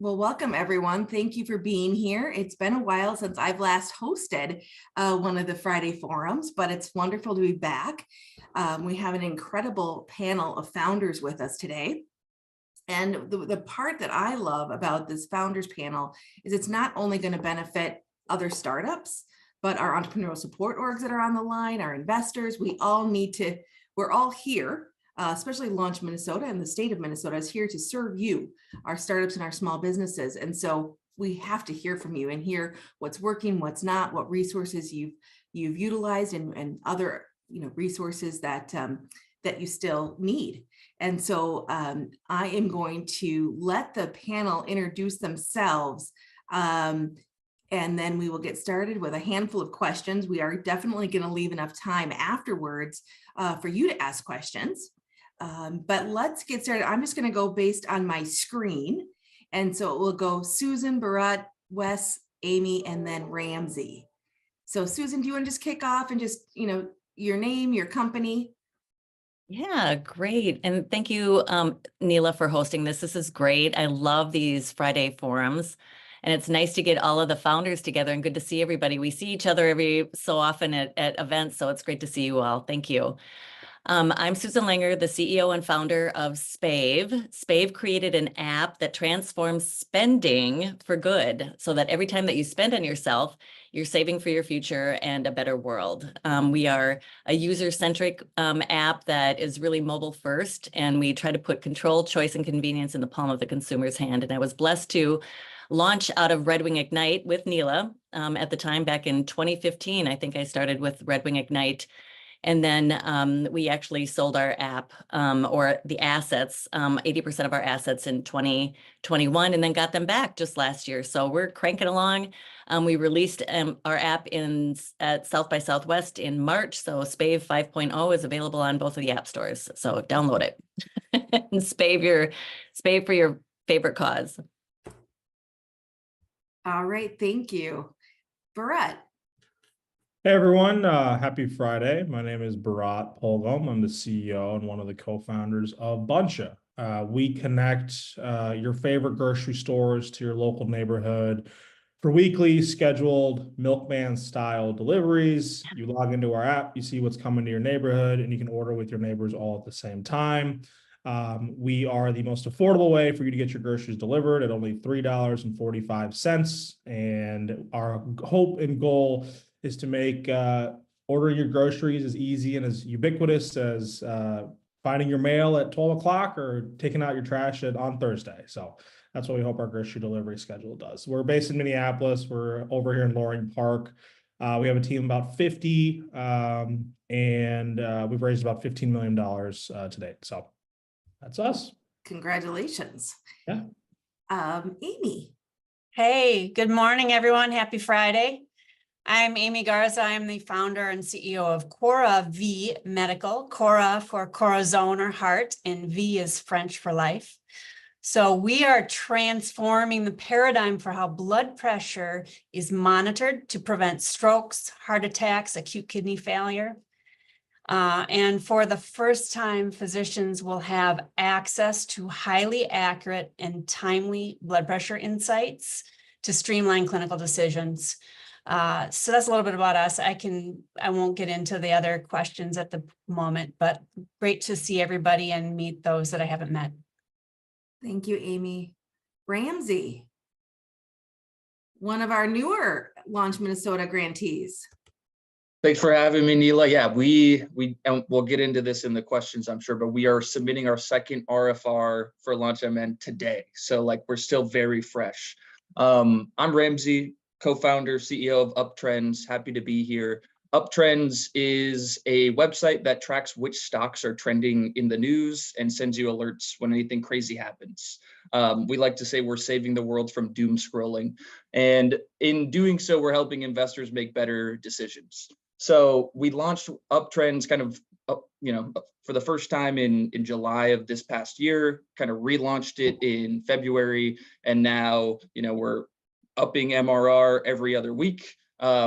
Well, welcome everyone. Thank you for being here. It's been a while since I've last hosted one of the Friday forums, but it's wonderful to be back. We have an incredible panel of founders with us today. And the part that I love about this founders panel is it's not only going to benefit other startups, but our entrepreneurial support orgs that are on the line, our investors. We're all here. Especially Launch Minnesota and the state of Minnesota is here to serve you, our startups and our small businesses. And so we have to hear from you and hear what's working, what's not, what resources you've utilized and other resources that that you still need. And so I am going to let the panel introduce themselves. And then we will get started with a handful of questions. We are definitely going to leave enough time afterwards for you to ask questions. But let's get started. I'm just going to go based on my screen. And so it will go Susan, Bharat, Wes, Amy, and then Ramsey. So Susan, do you want to just kick off and just, your name, your company? Yeah, great. And thank you, Neela, for hosting this. This is great. I love these Friday forums. And it's nice to get all of the founders together and good to see everybody. We see each other every so often at events, so it's great to see you all. Thank you. I'm Susan Langer, the CEO and founder of Spave. Spave created an app that transforms spending for good so that every time that you spend on yourself, you're saving for your future and a better world. We are a user-centric app that is really mobile first, and we try to put control, choice, and convenience in the palm of the consumer's hand. And I was blessed to launch out of Red Wing Ignite with Neela at the time back in 2015. I think I started with Red Wing Ignite. And then we actually sold our app or the assets, 80% of our assets in 2021, and then got them back just last year. So we're cranking along. We released our app at South by Southwest in March. So Spave 5.0 is available on both of the app stores. So download it and Spave for your favorite cause. All right, thank you. Bharat. Hey everyone, happy Friday. My name is Bharat Polgum. I'm the CEO and one of the co-founders of Buncha. We connect your favorite grocery stores to your local neighborhood for weekly scheduled milkman style deliveries. You log into our app, you see what's coming to your neighborhood, and you can order with your neighbors all at the same time. We are the most affordable way for you to get your groceries delivered at only $3.45. And our hope and goal is to make ordering your groceries as easy and as ubiquitous as finding your mail at 12 o'clock or taking out your trash on Thursday. So that's what we hope our grocery delivery schedule does. We're based in Minneapolis. We're over here in Loring Park. We have a team of about 50, and we've raised about $15 million to date. So that's us. Congratulations. Yeah. Amy. Hey, good morning, everyone. Happy Friday. I'm Amy Garza. I'm the founder and CEO of Cora V Medical. Cora for Corazon or heart, and V is French for life. So we are transforming the paradigm for how blood pressure is monitored to prevent strokes, heart attacks, acute kidney failure. And for the first time, physicians will have access to highly accurate and timely blood pressure insights to streamline clinical decisions. So that's a little bit about us. I won't get into the other questions at the moment, but great to see everybody and meet those that I haven't met. Thank you, Amy. Ramsey, one of our newer Launch Minnesota grantees. Thanks for having me, Neela. Yeah, we'll get into this in the questions, I'm sure, but we are submitting our second RFR for Launch MN today. So we're still very fresh. I'm Ramsey, co-founder, CEO of Uptrends. Happy to be here. Uptrends is a website that tracks which stocks are trending in the news and sends you alerts when anything crazy happens. We like to say we're saving the world from doom scrolling. And in doing so, we're helping investors make better decisions. So we launched Uptrends for the first time in July of this past year, kind of relaunched it in February. And now, we're upping MRR every other week.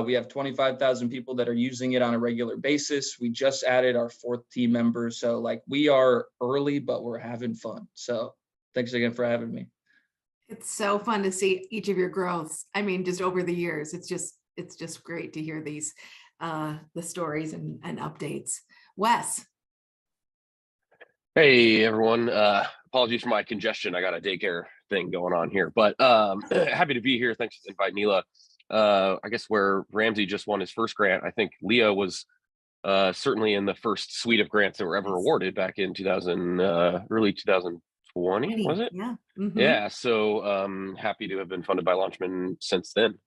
We have 25,000 people that are using it on a regular basis. We just added our 4th team member. So we are early, but we're having fun. So thanks again for having me. It's so fun to see each of your growths. I mean, just over the years, it's just great to hear these, the stories and updates. Wes, Hey everyone, apologies for my congestion. I got a daycare thing going on here, but happy to be here. Thanks for inviting Neela. I guess where Ramsey just won his first grant, I think Leah was certainly in the first suite of grants that were ever Yes. awarded back in early 2020, was it? Yeah. Mhm. Yeah, so happy to have been funded by Launchman since then.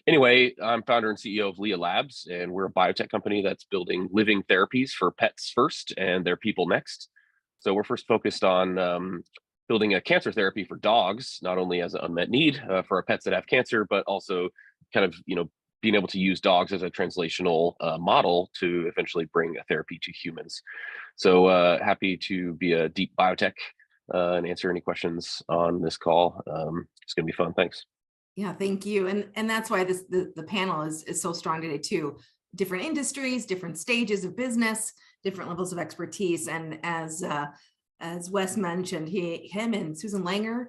Anyway, I'm founder and CEO of Leah Labs, and we're a biotech company that's building living therapies for pets first and their people next. So we're first focused on building a cancer therapy for dogs, not only as an unmet need for our pets that have cancer, but also kind of, being able to use dogs as a translational model to eventually bring a therapy to humans. So happy to be a deep biotech and answer any questions on this call. It's going to be fun. Thanks. Yeah, thank you. And that's why the panel is so strong today too. Different industries, different stages of business, different levels of expertise. And as Wes mentioned, him and Susan Langer,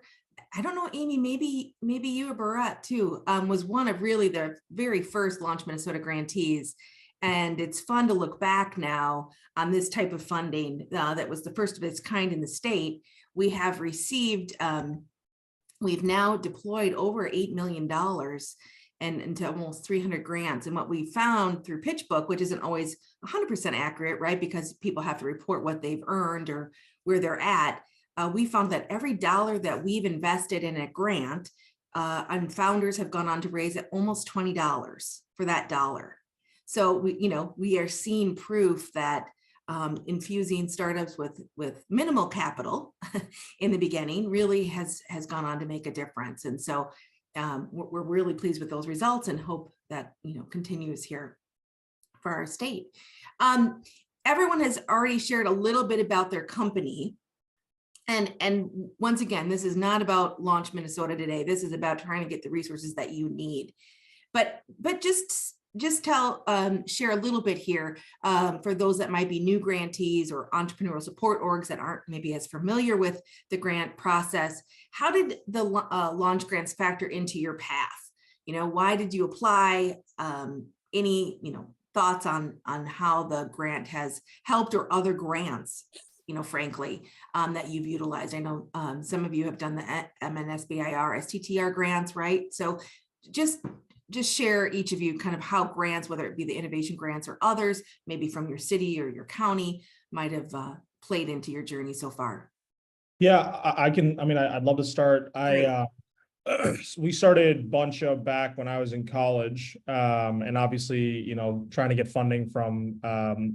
I don't know, Amy, maybe you or Bharat too, was one of really the very first Launch Minnesota grantees. And it's fun to look back now on this type of funding that was the first of its kind in the state. We have received, we've now deployed over $8 million and into almost 300 grants. And what we found through PitchBook, which isn't always 100% accurate, right? Because people have to report what they've earned or where they're at. We found that every dollar that we've invested in a grant, and founders have gone on to raise almost $20 for that dollar. So we are seeing proof that infusing startups with minimal capital in the beginning really has gone on to make a difference. And so we're really pleased with those results and hope that continues here for our state. Everyone has already shared a little bit about their company. And once again, this is not about Launch Minnesota today. This is about trying to get the resources that you need. But just share a little bit here for those that might be new grantees or entrepreneurial support orgs that aren't maybe as familiar with the grant process. How did the launch grants factor into your path? Why did you apply? Any thoughts on how the grant has helped or other grants, frankly, that you've utilized? I know some of you have done the MNSBIR, STTR grants, right? So just share, each of you, kind of how grants, whether it be the innovation grants or others, maybe from your city or your county, might have played into your journey so far. Yeah, I'd love to start. We started Buncha back when I was in college, and obviously, trying to get funding from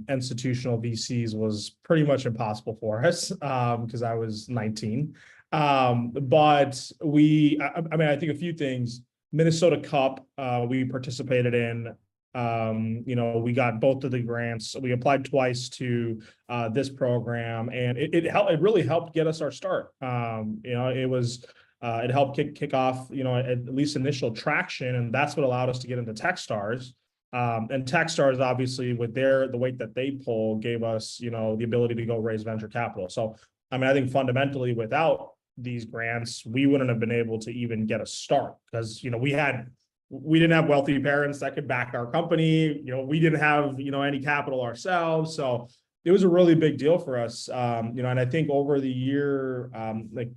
institutional VCs was pretty much impossible for us because I was 19. But I think a few things. Minnesota Cup, we participated in. We got both of the grants. We applied twice to this program, and it really helped get us our start. It helped kick off, at least initial traction, and that's what allowed us to get into Techstars. And Techstars, obviously, with the weight that they pull, gave us, the ability to go raise venture capital. So, I think fundamentally, without these grants, we wouldn't have been able to even get a start because, we didn't have wealthy parents that could back our company. We didn't have, any capital ourselves. So it was a really big deal for us. And I think over the year,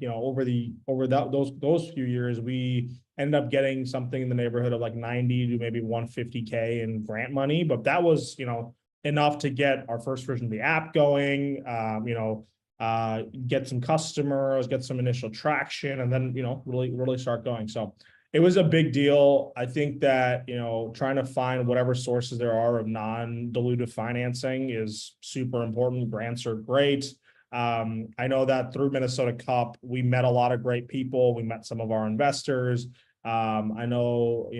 those few years, we ended up getting something in the neighborhood of like 90 to maybe 150K in grant money. But that was, enough to get our first version of the app going, get some customers, get some initial traction, and then, really start going. So it was a big deal. I think that, trying to find whatever sources there are of non-dilutive financing is super important. Grants are great. I know that through Minnesota Cup, we met a lot of great people. We met some of our investors. I know,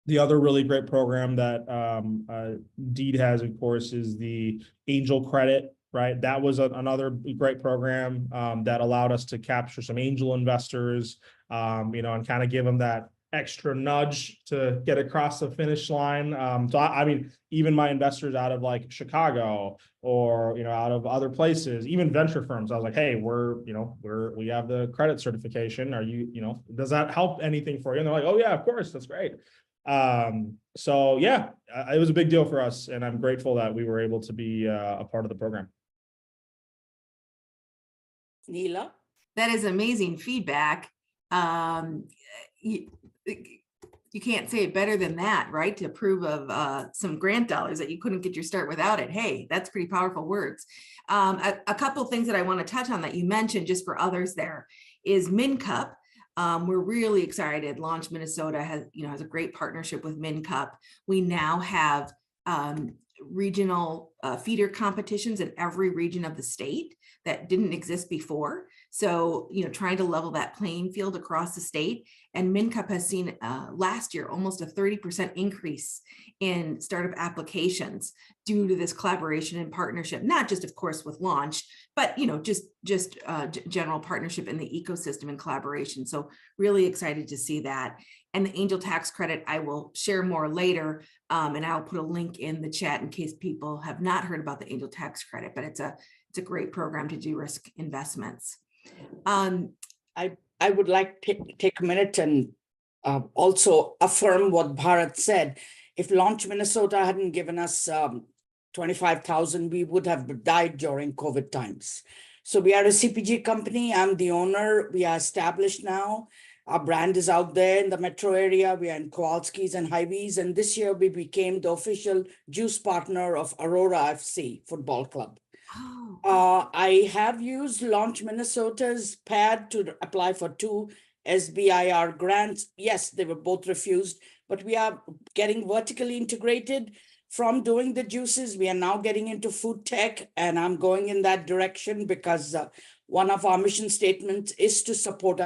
the other really great program that Deed has, of course, is the Angel Credit, right? That was another great program that allowed us to capture some angel investors, and kind of give them that extra nudge to get across the finish line. So I mean, even my investors out of like Chicago or, you know, out of other places, even venture firms, I was like, hey, we have the credit certification. Are you, you know, does that help anything for you? And they're like, oh yeah, of course, that's great. So yeah, it was a big deal for us, and I'm grateful that we were able to be a part of the program. Neela? That is amazing feedback. You can't say it better than that, right? To approve of some grant dollars that you couldn't get your start without it. Hey, that's pretty powerful words. A couple things that I want to touch on that you mentioned just for others there is MinCup. We're really excited. Launch Minnesota has a great partnership with MinCup. We now have regional feeder competitions in every region of the state that didn't exist before. So, trying to level that playing field across the state. And MinCup has seen last year almost a 30% increase in startup applications due to this collaboration and partnership, not just, of course, with Launch, but just general partnership in the ecosystem and collaboration. So really excited to see that. And the Angel Tax Credit, I will share more later, and I'll put a link in the chat in case people have not heard about the Angel Tax Credit, but it's a great program to de-risk investments. I would like to take a minute and also affirm what Bharat said. If Launch Minnesota hadn't given us 25,000, we would have died during COVID times. So we are a CPG company. I'm the owner. We are established now. Our brand is out there in the metro area. We are in Kowalski's and Hy-Vee's. And this year we became the official juice partner of Aurora FC Football Club. I have used Launch Minnesota's pad to apply for 2 SBIR grants. Yes, they were both refused, but we are getting vertically integrated from doing the juices. We are now getting into food tech, and I'm going in that direction because one of our mission statements is to support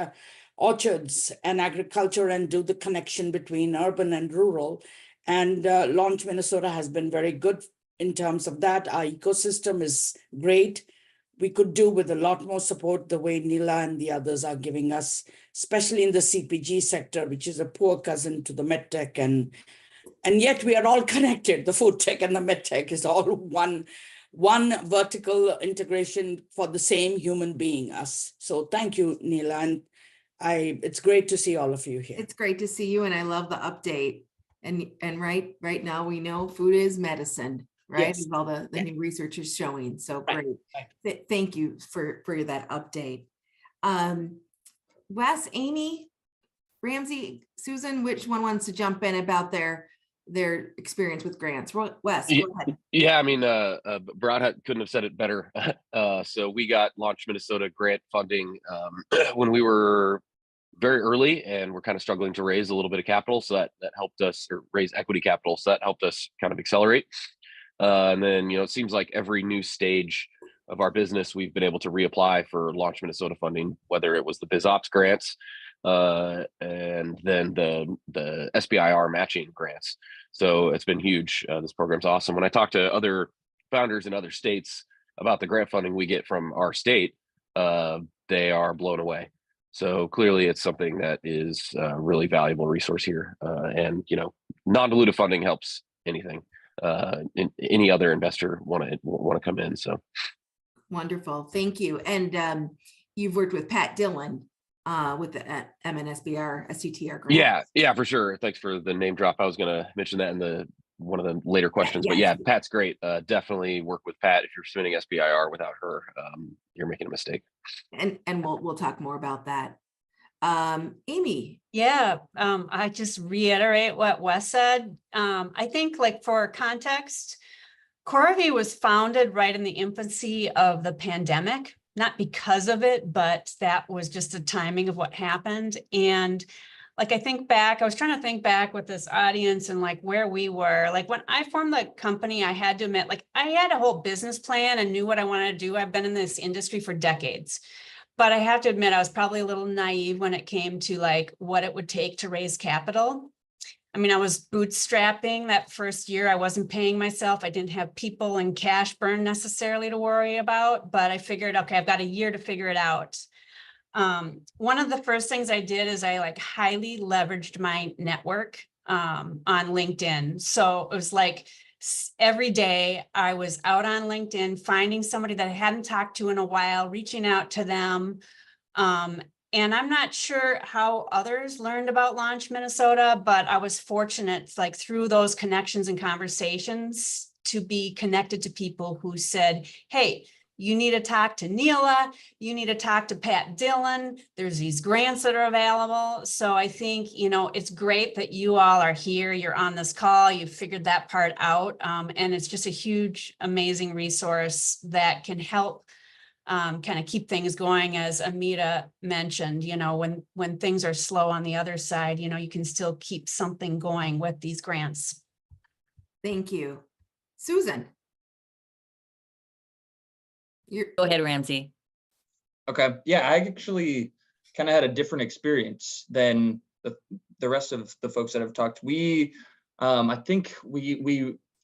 orchards and agriculture and do the connection between urban and rural. And Launch Minnesota has been very good in terms of that. Our ecosystem is great. We could do with a lot more support the way Neela and the others are giving us, especially in the CPG sector, which is a poor cousin to the medtech. And yet we are all connected. The food tech and the medtech is all one vertical integration for the same human being, us. So thank you, Neela. And it's great to see all of you here. It's great to see you, and I love the update. And right now we know food is medicine. Right, Yes. with all the new research is showing. So great. Right. Thank you for that update. Wes, Amy, Ramsey, Susan, which one wants to jump in about their experience with grants? Wes, go ahead. Yeah, I mean, Bharat couldn't have said it better. So we got Launch Minnesota grant funding when we were very early, and we're kind of struggling to raise a little bit of capital. So that helped us, or raise equity capital. So that helped us kind of accelerate. And then, it seems like every new stage of our business, we've been able to reapply for Launch Minnesota funding, whether it was the BizOps grants and then the SBIR matching grants. So it's been huge. This program's awesome. When I talk to other founders in other states about the grant funding we get from our state, they are blown away. So clearly it's something that is a really valuable resource here. And, non-dilutive funding helps anything. Any other investor want to come in. So Wonderful, thank you. And you've worked with Pat Dillon with the MNSBR STTR grant. Yeah, for sure. Thanks for the name drop. I was going to mention that in one of the later questions, Yes. But yeah, Pat's great. Definitely work with Pat. If you're submitting SBIR without her, you're making a mistake. And we'll talk more about that. Amy. Yeah, I just reiterate what Wes said. I think, like, for context, CoraV was founded right in the infancy of the pandemic, not because of it, but that was just the timing of what happened. And like, I was trying to think back with this audience and like where we were. Like, when I formed the company, I had to admit, like, I had a whole business plan and knew what I wanted to do. I've been in this industry for decades. But I have to admit, I was probably a little naive when it came to like what it would take to raise capital. I mean, I was bootstrapping that first year. I wasn't paying myself. I didn't have people and cash burn necessarily to worry about, but I figured, okay, I've got a year to figure it out. One of the first things I did is I like highly leveraged my network on LinkedIn. So it was like every day I was out on LinkedIn, finding somebody that I hadn't talked to in a while, reaching out to them. And I'm not sure how others learned about Launch Minnesota, but I was fortunate, like through those connections and conversations, to be connected to people who said, hey, you need to talk to Neela, you need to talk to Pat Dillon, there's these grants that are available. So I think, you know, it's great that you all are here, you're on this call, you figured that part out. And it's just a huge, amazing resource that can help kind of keep things going. As Amita mentioned, you know, when things are slow on the other side, you know, you can still keep something going with these grants. Thank you. Susan. Go ahead, Ramsey. Okay, yeah, I actually kind of had a different experience than the rest of the folks that have talked. I think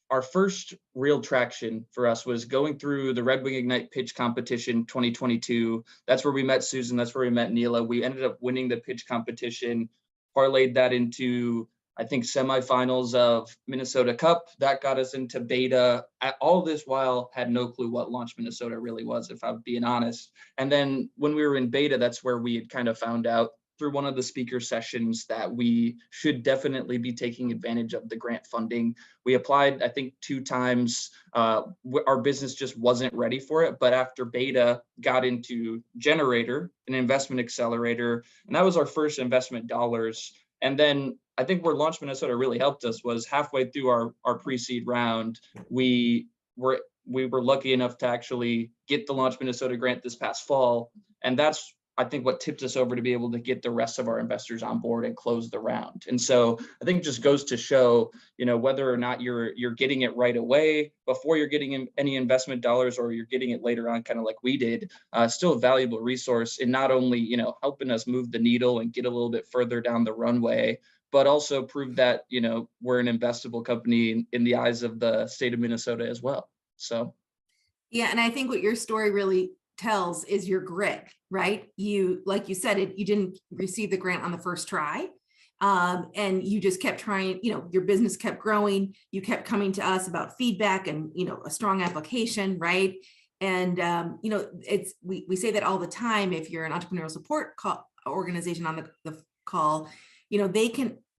our first real traction for us was going through the Red Wing Ignite pitch competition 2022. That's where we met Susan. That's where we met Neela. We ended up winning the pitch competition, parlayed that into, I think, semifinals of Minnesota Cup. That got us into beta. All this while had no clue what Launch Minnesota really was, if I'm being honest. And then when we were in beta, that's where we had kind of found out through one of the speaker sessions that we should definitely be taking advantage of the grant funding. We applied, I think, 2 times. Our business just wasn't ready for it. But after beta, got into Generator, an investment accelerator, and that was our first investment dollars. And then I think where Launch Minnesota really helped us was halfway through our pre-seed round, we were lucky enough to actually get the Launch Minnesota grant this past fall. And that's, I think, what tipped us over to be able to get the rest of our investors on board and close the round. And so I think it just goes to show, you know, whether or not you're getting it right away before you're getting any investment dollars, or you're getting it later on, kind of like we did, still a valuable resource in not only, you know, helping us move the needle and get a little bit further down the runway, but also prove that, you know, we're an investable company in the eyes of the state of Minnesota as well. So. Yeah, and I think what your story really tells is your grit, right? You, like you said, you didn't receive the grant on the first try. And you just kept trying, you know, your business kept growing. You kept coming to us about feedback and, you know, a strong application, right? And, you know, we say that all the time. If you're an entrepreneurial support organization on the call, you know,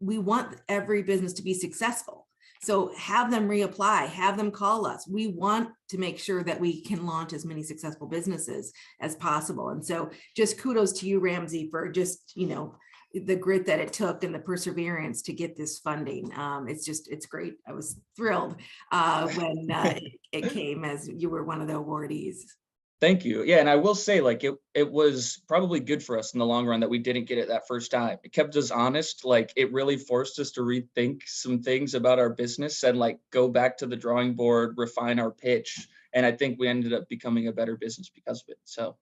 we want every business to be successful. So have them reapply, have them call us. We want to make sure that we can launch as many successful businesses as possible. And so just kudos to you, Ramsey, for just, you know, the grit that it took and the perseverance to get this funding. It's great. I was thrilled when it came as you were one of the awardees. Thank you. Yeah, and I will say, like, it was probably good for us in the long run that we didn't get it that first time. It kept us honest. Like, it really forced us to rethink some things about our business and like go back to the drawing board, refine our pitch. And I think we ended up becoming a better business because of it. So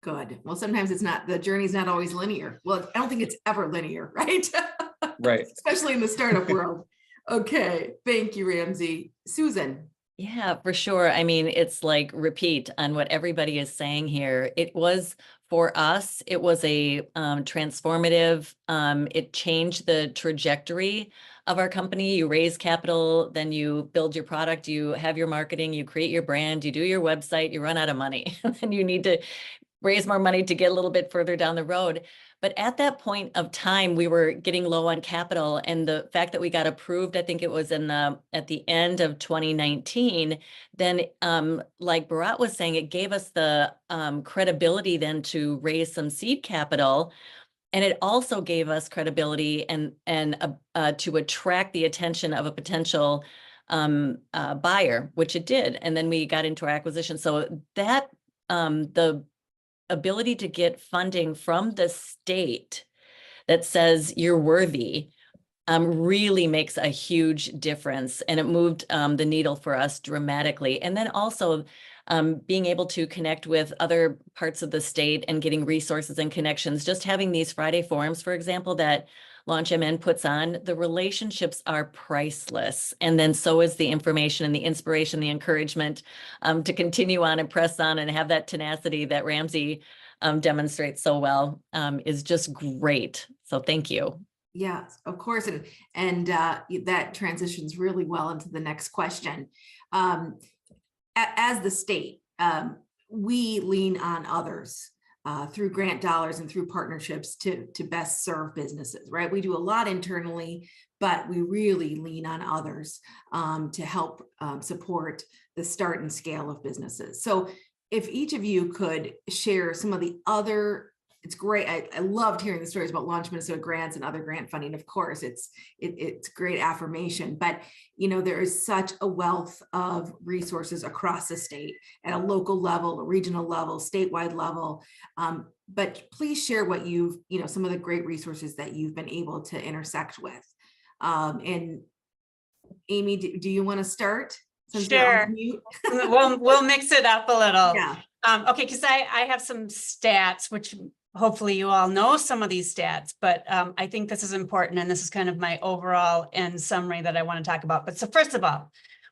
good. Well, sometimes the journey's not always linear. Well, I don't think it's ever linear, right? Right. Especially in the startup world. Okay. Thank you, Ramsey. Susan. Yeah, for sure. I mean, it's like repeat on what everybody is saying here. It was, for us, it was a transformative, it changed the trajectory of our company. You raise capital, then you build your product, you have your marketing, you create your brand, you do your website, you run out of money, and you need to raise more money to get a little bit further down the road. But at that point of time, we were getting low on capital, and the fact that we got approved, I think it was at the end of 2019, then like Bharat was saying, it gave us the credibility then to raise some seed capital. And it also gave us credibility and to attract the attention of a potential buyer, which it did. And then we got into our acquisition. So that the ability to get funding from the state that says you're worthy really makes a huge difference, and it moved the needle for us dramatically. And then also being able to connect with other parts of the state and getting resources and connections, just having these Friday forums, for example, that LaunchMN puts on, the relationships are priceless. And then so is the information and the inspiration, the encouragement to continue on and press on and have that tenacity that Ramsey demonstrates so well is just great. So thank you. Yes, of course. And that transitions really well into the next question. As the state, we lean on others through grant dollars and through partnerships to best serve businesses, right? We do a lot internally, but we really lean on others to help support the start and scale of businesses. So if each of you could share some of the other, it's great. I loved hearing the stories about Launch Minnesota grants and other grant funding. Of course, it's great affirmation, but there is such a wealth of resources across the state at a local level, a regional level, statewide level. But please share what some of the great resources that you've been able to intersect with. And Amy, do you want to start? Sure. We'll mix it up a little. Yeah. Okay, because I have some stats, which hopefully you all know some of these stats, but I think this is important, and this is kind of my overall end summary that I want to talk about. But so first of all,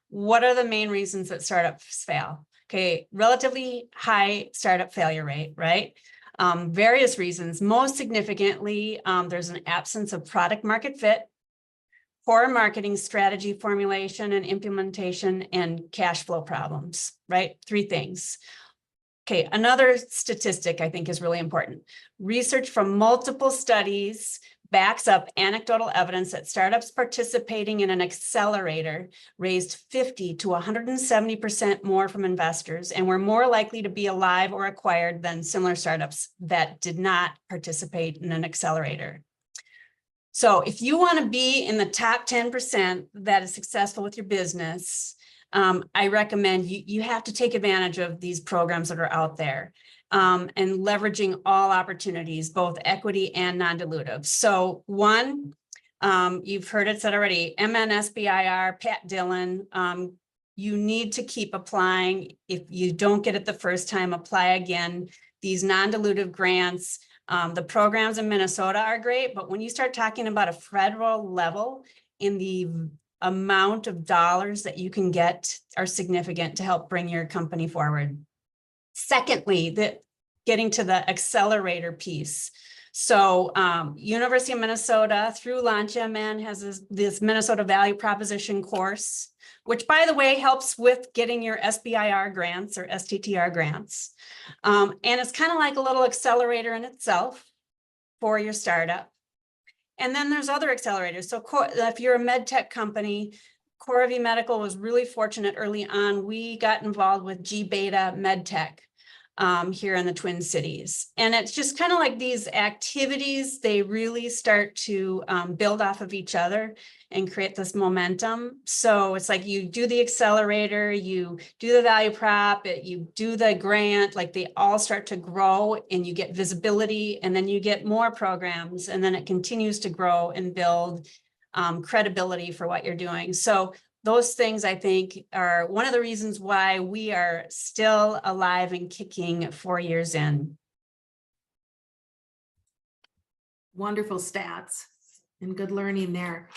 what are the main reasons that startups fail? Okay, relatively high startup failure rate, right? Various reasons. Most significantly, there's an absence of product market fit, poor marketing strategy formulation and implementation, and cash flow problems, right? 3 things. Okay, another statistic I think is really important. Research from multiple studies backs up anecdotal evidence that startups participating in an accelerator raised 50 to 170% more from investors and were more likely to be alive or acquired than similar startups that did not participate in an accelerator. So if you want to be in the top 10% that is successful with your business, I recommend you have to take advantage of these programs that are out there and leveraging all opportunities, both equity and non-dilutive. So one, you've heard it said already, MNSBIR, Pat Dillon, you need to keep applying. If you don't get it the first time, apply again. These non-dilutive grants, the programs in Minnesota are great, but when you start talking about a federal level, in the amount of dollars that you can get are significant to help bring your company forward. Secondly, getting to the accelerator piece. So University of Minnesota through LaunchMN has this Minnesota Value Proposition course, which by the way helps with getting your SBIR grants or STTR grants. And it's kind of like a little accelerator in itself for your startup. And then there's other accelerators. So if you're a med tech company, Cora V Medical was really fortunate early on. We got involved with G-Beta MedTech here in the Twin Cities. And it's just kind of like these activities, they really start to build off of each other and create this momentum. So it's like you do the accelerator, you do the value prop, you do the grant, like they all start to grow and you get visibility, and then you get more programs, and then it continues to grow and build credibility for what you're doing. So those things, I think, are one of the reasons why we are still alive and kicking 4 years in. Wonderful stats and good learning there.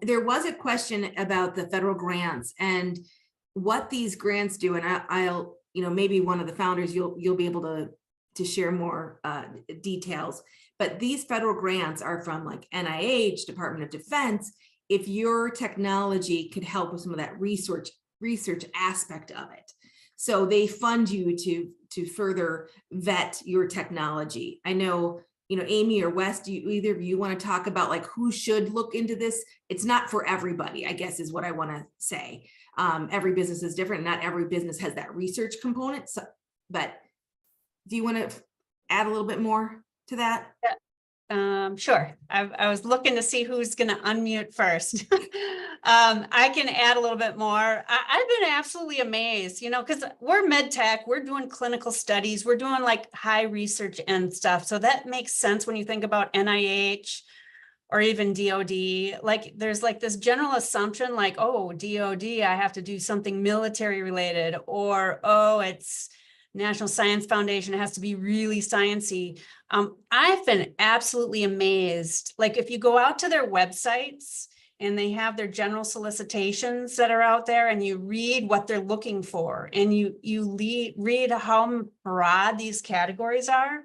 There was a question about the federal grants and what these grants do, and I'll maybe one of the founders you'll be able to share more details. But these federal grants are from like NIH, Department of Defense. If your technology could help with some of that research aspect of it, so they fund you to further vet your technology. I know. Amy or Wes, do either of you want to talk about like who should look into this? It's not for everybody, I guess, is what I want to say. Every business is different. Not every business has that research component. So, but do you want to add a little bit more to that? Sure. I was looking to see who's going to unmute first. I can add a little bit more. I've been absolutely amazed, because we're med tech, we're doing clinical studies, we're doing like high research and stuff. So that makes sense when you think about NIH or even DOD. Like there's like this general assumption like, oh, DOD, I have to do something military related, or, oh, it's National Science Foundation, it has to be really sciencey. I've been absolutely amazed. Like if you go out to their websites and they have their general solicitations that are out there and you read what they're looking for and you read how broad these categories are,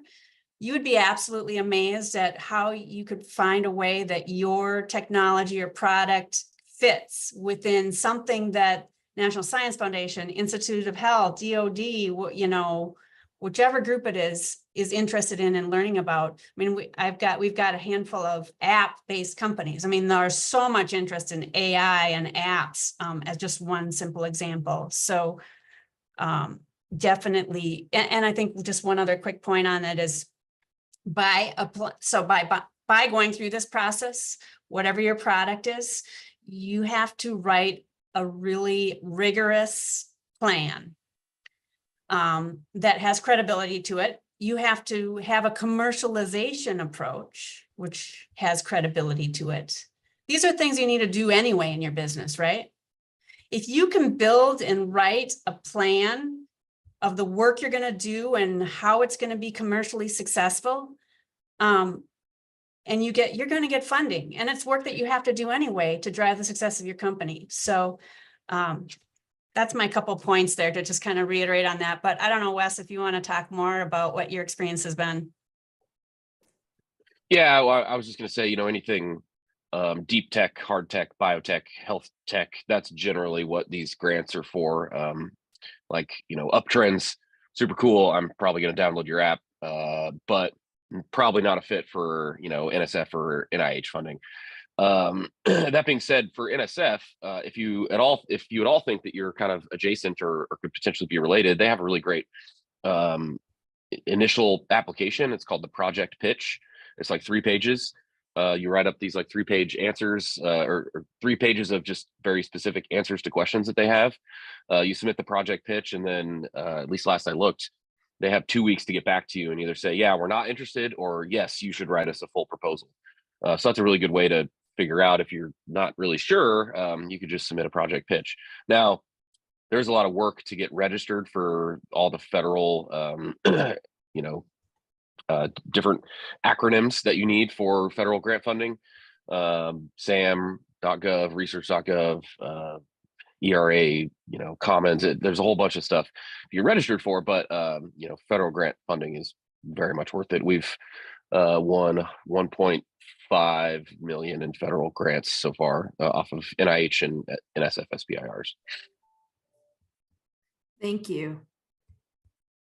you would be absolutely amazed at how you could find a way that your technology or product fits within something that National Science Foundation, Institute of Health, DOD, you know, whichever group it is interested in and learning about. I mean, we've got a handful of app-based companies. I mean, there's so much interest in AI and apps as just one simple example. So definitely, and I think just one other quick point on it is by going through this process, whatever your product is, you have to write a really rigorous plan that has credibility to it. You have to have a commercialization approach, which has credibility to it. These are things you need to do anyway in your business, right? If you can build and write a plan of the work you're going to do and how it's going to be commercially successful, and you're going to get funding, and it's work that you have to do anyway to drive the success of your company. So that's my couple points there to just kind of reiterate on that. But I don't know, Wes, if you want to talk more about what your experience has been. Yeah, well, I was just going to say, you know, anything deep tech, hard tech, biotech, health tech, that's generally what these grants are for. Like, you know, Uptrends, super cool. I'm probably going to download your app, but probably not a fit for, you know, NSF or NIH funding. That being said, for NSF, if you at all think that you're kind of adjacent or could potentially be related, they have a really great initial application. It's called the Project Pitch. It's like 3 pages. You write up these like 3-page answers or 3 pages of just very specific answers to questions that they have. You submit the project pitch, and then at least last I looked, they have 2 weeks to get back to you and either say, yeah, we're not interested, or yes, you should write us a full proposal. So that's a really good way to figure out if you're not really sure. You could just submit a project pitch. Now, there's a lot of work to get registered for all the federal, you know, different acronyms that you need for federal grant funding. SAM.gov, research.gov, ERA, you know, Commons. There's a whole bunch of stuff you're registered for, but you know, federal grant funding is very much worth it. We've won 1.5 million in federal grants so far off of NIH and NSF SBIRs. Thank you.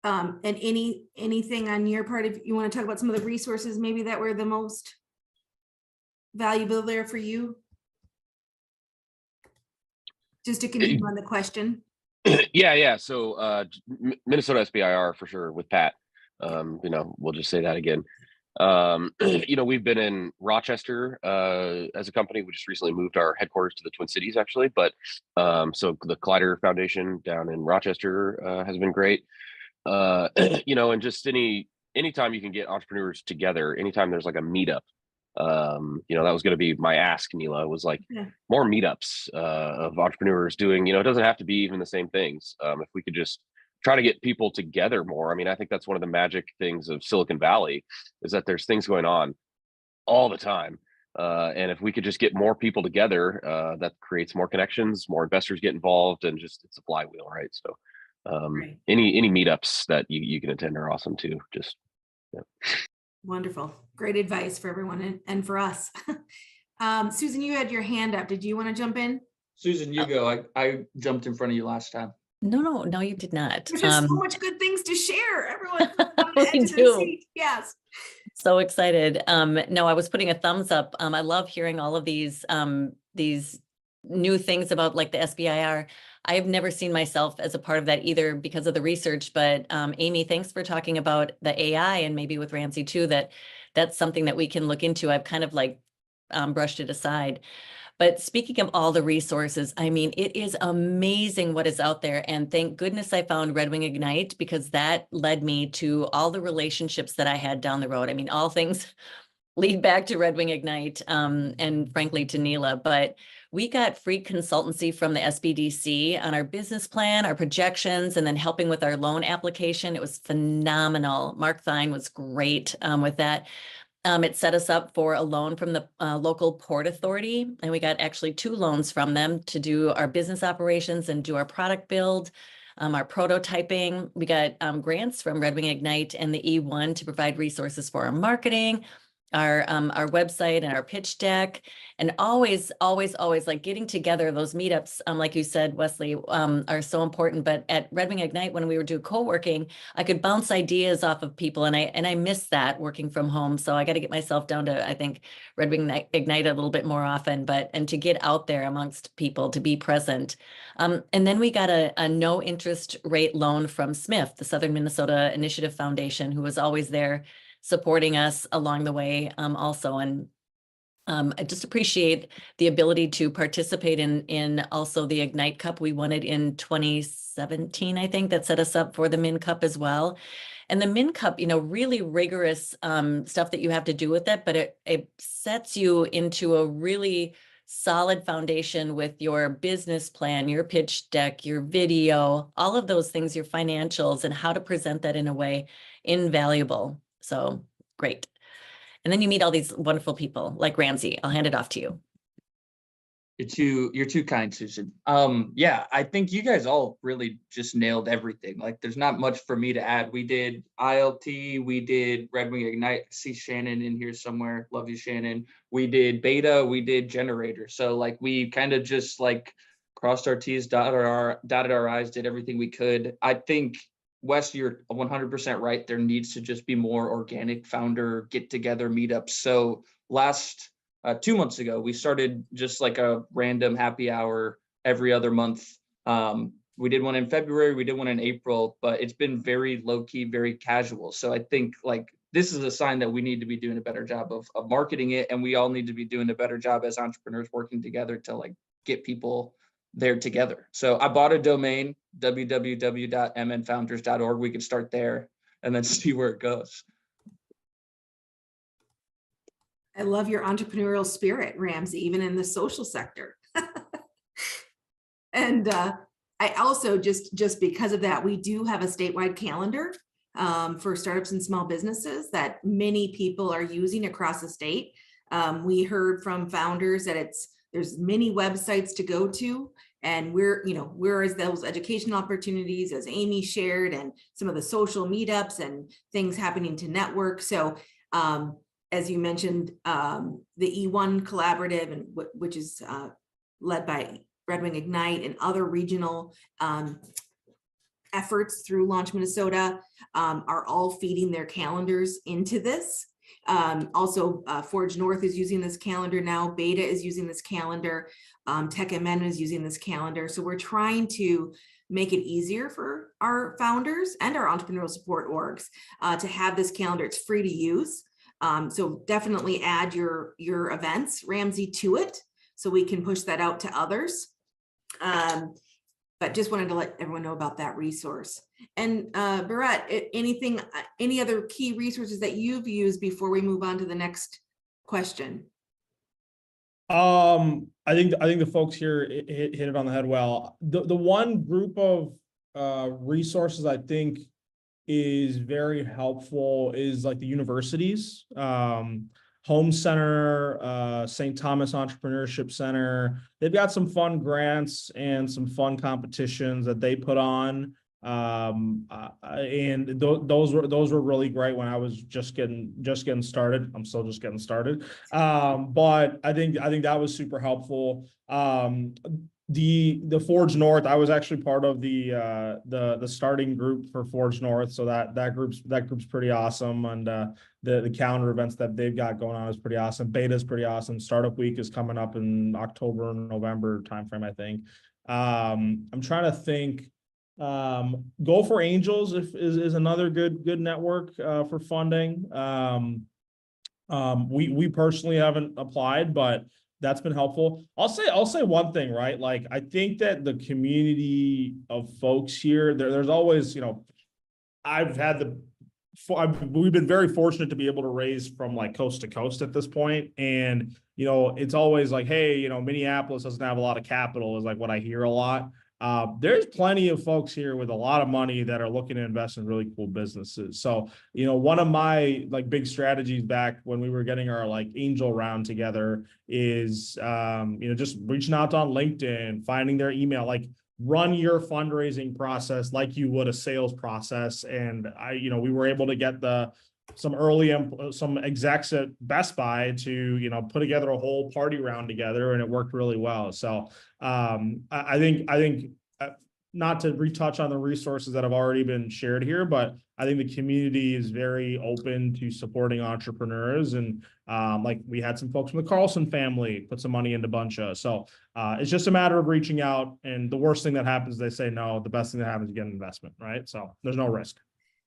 And anything on your part, if you want to talk about some of the resources maybe that were the most valuable there for you? Just to continue on the question. Yeah. So Minnesota SBIR for sure with Pat. You know, we'll just say that again. You know, we've been in Rochester as a company. We just recently moved our headquarters to the Twin Cities, actually. But so the Collider Foundation down in Rochester has been great. You know, and just anytime you can get entrepreneurs together, anytime there's like a meetup, you know, that was going to be my ask, Neela, was like more meetups of entrepreneurs doing, you know, it doesn't have to be even the same things. If we could just try to get people together more. I mean, I think that's one of the magic things of Silicon Valley is that there's things going on all the time. And if we could just get more people together, that creates more connections, more investors get involved, and just it's a flywheel, right? So any meetups that you can attend are awesome too. Just Wonderful. Great advice for everyone and for us. Susan, you had your hand up. Did you want to jump in? Susan, you go. I jumped in front of you last time. No, you did not. There's just so much good things to share. Everyone's on the We edge of their do. seat. Yes. So excited. No, I was putting a thumbs up. I love hearing all of these new things about like the SBIR. I've never seen myself as a part of that either because of the research, but Amy, thanks for talking about the AI and maybe with Ramsey too, that's something that we can look into. I've kind of like brushed it aside. But speaking of all the resources, I mean, it is amazing what is out there. And thank goodness I found Red Wing Ignite, because that led me to all the relationships that I had down the road. I mean, all things lead back to Red Wing Ignite and frankly to Neela. But we got free consultancy from the SBDC on our business plan, our projections, and then helping with our loan application. It was phenomenal. Mark Thine was great with that. It set us up for a loan from the local port authority, and we got actually 2 loans from them to do our business operations and do our product build, our prototyping. We got grants from Red Wing Ignite and the E1 to provide resources for our marketing, our website and our pitch deck, and always like getting together. Those meetups, like you said, Wesley, are so important. But at Red Wing Ignite, when we were doing co-working, I could bounce ideas off of people, and I miss that working from home. So I got to get myself down to, I think, Red Wing Ignite a little bit more often, and to get out there amongst people, to be present. And then we got a no interest rate loan from SMIF, the Southern Minnesota Initiative Foundation, who was always there supporting us along the way also. And I just appreciate the ability to participate in also the Ignite Cup. We won it in 2017, I think. That set us up for the Min Cup as well. And the Min Cup, really rigorous stuff that you have to do with it, but it sets you into a really solid foundation with your business plan, your pitch deck, your video, all of those things, your financials, and how to present that in a way invaluable. So great. And then you meet all these wonderful people like Ramsey. I'll hand it off to you. You're too kind, Susan. Yeah, I think you guys all really just nailed everything. Like, there's not much for me to add. We did ILT, we did Red Wing Ignite. I see Shannon in here somewhere. Love you, Shannon. We did beta, we did generator. So like, we kind of just like crossed our T's, dotted our I's, did everything we could. I think, Wes, you're 100% right. There needs to just be more organic founder get-together meetups. So last 2 months ago, we started just like a random happy hour every other month. We did one in February, we did one in April, but it's been very low-key, very casual. So I think like this is a sign that we need to be doing a better job of marketing it, and we all need to be doing a better job as entrepreneurs working together to like get people there together. So I bought a domain, www.mnfounders.org. We could start there and then see where it goes. I love your entrepreneurial spirit, Ramsey, even in the social sector. And I also, just because of that, we do have a statewide calendar for startups and small businesses that many people are using across the state. We heard from founders that there's many websites to go to, and whereas those educational opportunities, as Amy shared, and some of the social meetups and things happening to network. So as you mentioned, the E1 Collaborative, and which is led by Red Wing Ignite and other regional efforts through Launch Minnesota, are all feeding their calendars into this. Also, Forge North is using this calendar now. Beta is using this calendar. TechMN is using this calendar. So we're trying to make it easier for our founders and our entrepreneurial support orgs to have this calendar. It's free to use. So definitely add your events, Ramsey, to it, so we can push that out to others. But just wanted to let everyone know about that resource. And Bharat, any other key resources that you've used before we move on to the next question? I think the folks here hit it on the head well. The one group of resources I think is very helpful is like the universities, Home Center, St. Thomas Entrepreneurship Center. They've got some fun grants and some fun competitions that they put on. And those were really great when I was just getting started. I'm still just getting started. But I think that was super helpful. The Forge North, I was actually part of the starting group for Forge North, so that group's pretty awesome, and the calendar events that they've got going on is pretty awesome. Beta is pretty awesome. Startup Week is coming up in October and November timeframe, I think. I'm trying to think. Go for Angels is another good network for funding. We personally haven't applied, but that's been helpful. I'll say one thing, right? Like, I think that the community of folks here, there's always, I've had the we've been very fortunate to be able to raise from like coast to coast at this point. And, you know, it's always like, hey, you know, Minneapolis doesn't have a lot of capital is like what I hear a lot. There's plenty of folks here with a lot of money that are looking to invest in really cool businesses. So, you know, one of my like big strategies back when we were getting our like angel round together is, you know, just reaching out on LinkedIn, finding their email, like run your fundraising process like you would a sales process. And you know, we were able to get some execs at Best Buy to, you know, put together a whole party round together, and it worked really well. So I think not to retouch on the resources that have already been shared here, but I think the community is very open to supporting entrepreneurs. And like we had some folks from the Carlson family put some money into Buncha. So it's just a matter of reaching out. And the worst thing that happens is they say no. The best thing that happens is you get an investment, right? So there's no risk.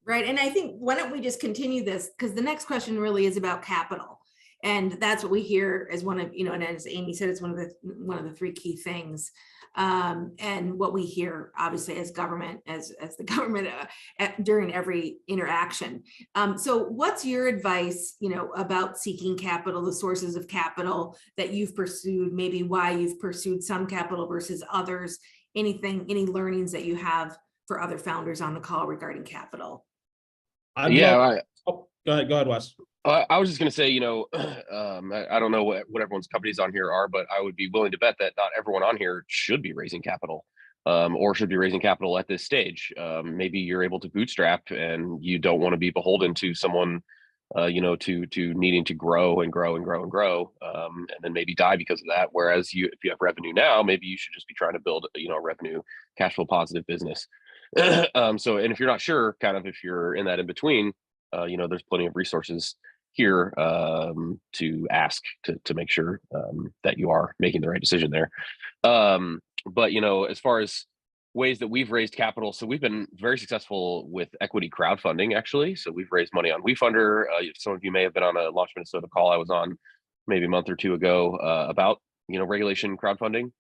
Right. And I think, why don't we just continue this? Because the next question really is about capital. And that's what we hear as one of, you know, and as Amy said, it's one of the three key things. And what we hear, obviously, as government, as the government during every interaction. So what's your advice, you know, about seeking capital, the sources of capital that you've pursued, maybe why you've pursued some capital versus others, anything, any learnings that you have for other founders on the call regarding capital? Go ahead, Wes. I was just going to say, you know, I don't know what everyone's companies on here are, but I would be willing to bet that not everyone on here should be raising capital, or should be raising capital at this stage. Maybe you're able to bootstrap and you don't want to be beholden to someone, you know, to needing to grow and grow and grow and grow, and then maybe die because of that. Whereas if you have revenue now, maybe you should just be trying to build, you know, a revenue cash flow positive business. So, and if you're not sure, kind of, if you're in that in between, you know, there's plenty of resources here to ask to make sure that you are making the right decision there. But, you know, as far as ways that we've raised capital, so we've been very successful with equity crowdfunding, actually. So we've raised money on WeFunder. Some of you may have been on a Launch Minnesota call I was on maybe a month or two ago about, you know, regulation crowdfunding.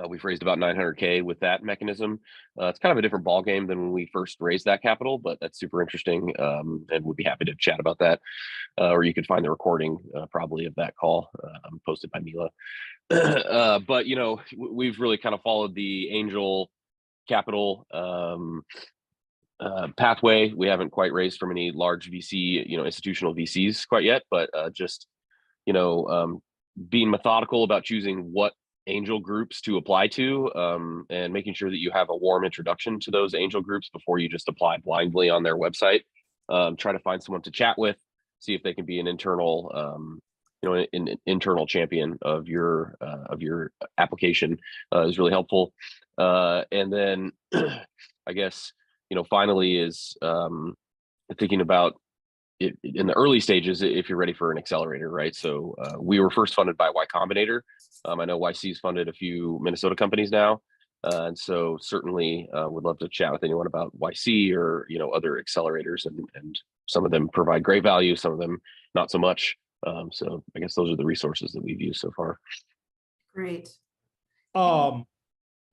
We've raised about 900K with that mechanism. It's kind of a different ball game than when we first raised that capital, but that's super interesting, and would be happy to chat about that. Or you could find the recording probably of that call posted by Mila. But, you know, we've really kind of followed the angel capital pathway. We haven't quite raised from any large VC, you know, institutional VCs quite yet, but just, you know, being methodical about choosing what angel groups to apply to, and making sure that you have a warm introduction to those angel groups before you just apply blindly on their website. Try to find someone to chat with, see if they can be an internal, you know, an internal champion of your application is really helpful. And then I guess, you know, finally is thinking about it in the early stages if you're ready for an accelerator, right? So we were first funded by Y Combinator. I know YC's funded a few Minnesota companies now, and so certainly would love to chat with anyone about YC or, you know, other accelerators, and some of them provide great value, some of them not so much. So I guess those are the resources that we've used so far. Great.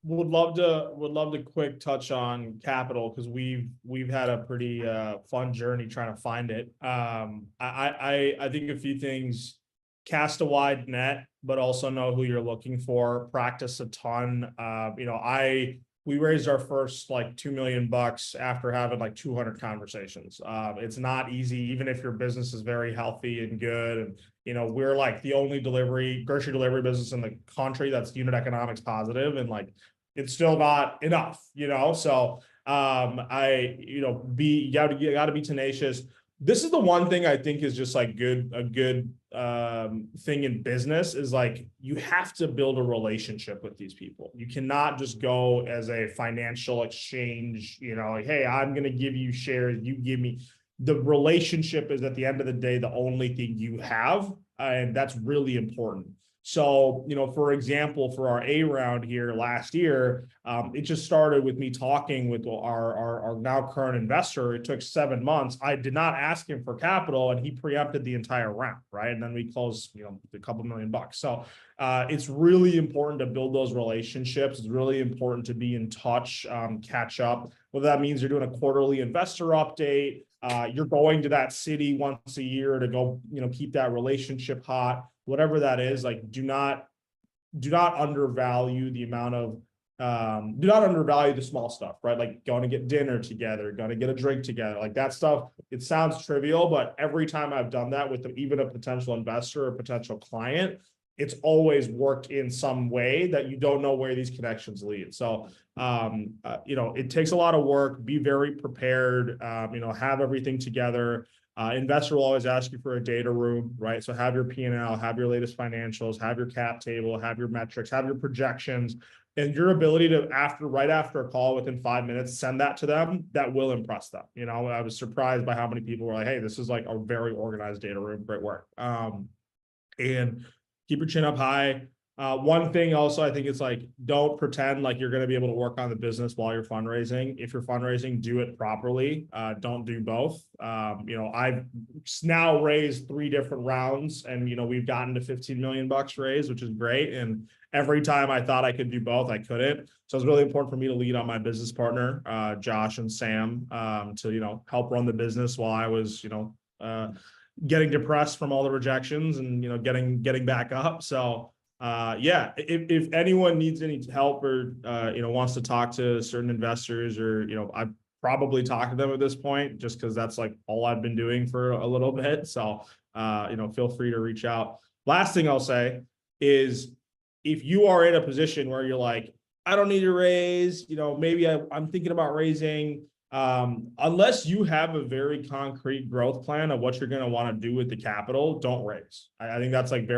Would love to quick touch on capital, because we've had a pretty fun journey trying to find it. I think a few things: cast a wide net, but also know who you're looking for. Practice a ton. You know, we raised our first like $2 million after having like 200 conversations. It's not easy, even if your business is very healthy and good. And, you know, we're like the only grocery delivery business in the country that's unit economics positive, and like, it's still not enough, you know? So, you know, you gotta be tenacious. This is the one thing I think is just like a good thing in business is like, you have to build a relationship with these people. You cannot just go as a financial exchange, you know, like, hey, I'm going to give you shares, you give me. The relationship is, at the end of the day, the only thing you have. And that's really important. So, for example, for our A round here last year, it just started with me talking with our now current investor. It took 7 months. I did not ask him for capital, and he preempted the entire round, right? And then we closed, a couple $1 million. So it's really important to build those relationships. It's really important to be in touch, catch up. Whether that means you're doing a quarterly investor update, you're going to that city once a year to go, keep that relationship hot. Whatever that is, like, do not undervalue the amount of, do not undervalue the small stuff, right? Like going to get dinner together, going to get a drink together, like that stuff. It sounds trivial, but every time I've done that with even a potential investor or potential client, it's always worked in some way that you don't know where these connections lead. So, it takes a lot of work. Be very prepared, have everything together. Investor will always ask you for a data room, right? So have your P&L, have your latest financials, have your cap table, have your metrics, have your projections, and your ability to right after a call within 5 minutes, send that to them. That will impress them. I was surprised by how many people were like, hey, this is like a very organized data room. Great work. And keep your chin up high. One thing also, I think it's like, don't pretend like you're going to be able to work on the business while you're fundraising. If you're fundraising, do it properly. Don't do both. I've now raised 3 different rounds, and, we've gotten to $15 million raised, which is great. And every time I thought I could do both, I couldn't. So it's really important for me to lean on my business partner, Josh and Sam, to, help run the business while I was, getting depressed from all the rejections and, getting back up. So, if anyone needs any help or, wants to talk to certain investors, or, I probably talk to them at this point, just because that's like all I've been doing for a little bit. So, feel free to reach out. Last thing I'll say is, if you are in a position where you're like, I don't need to raise, maybe I'm thinking about raising, unless you have a very concrete growth plan of what you're going to want to do with the capital, don't raise. I think that's like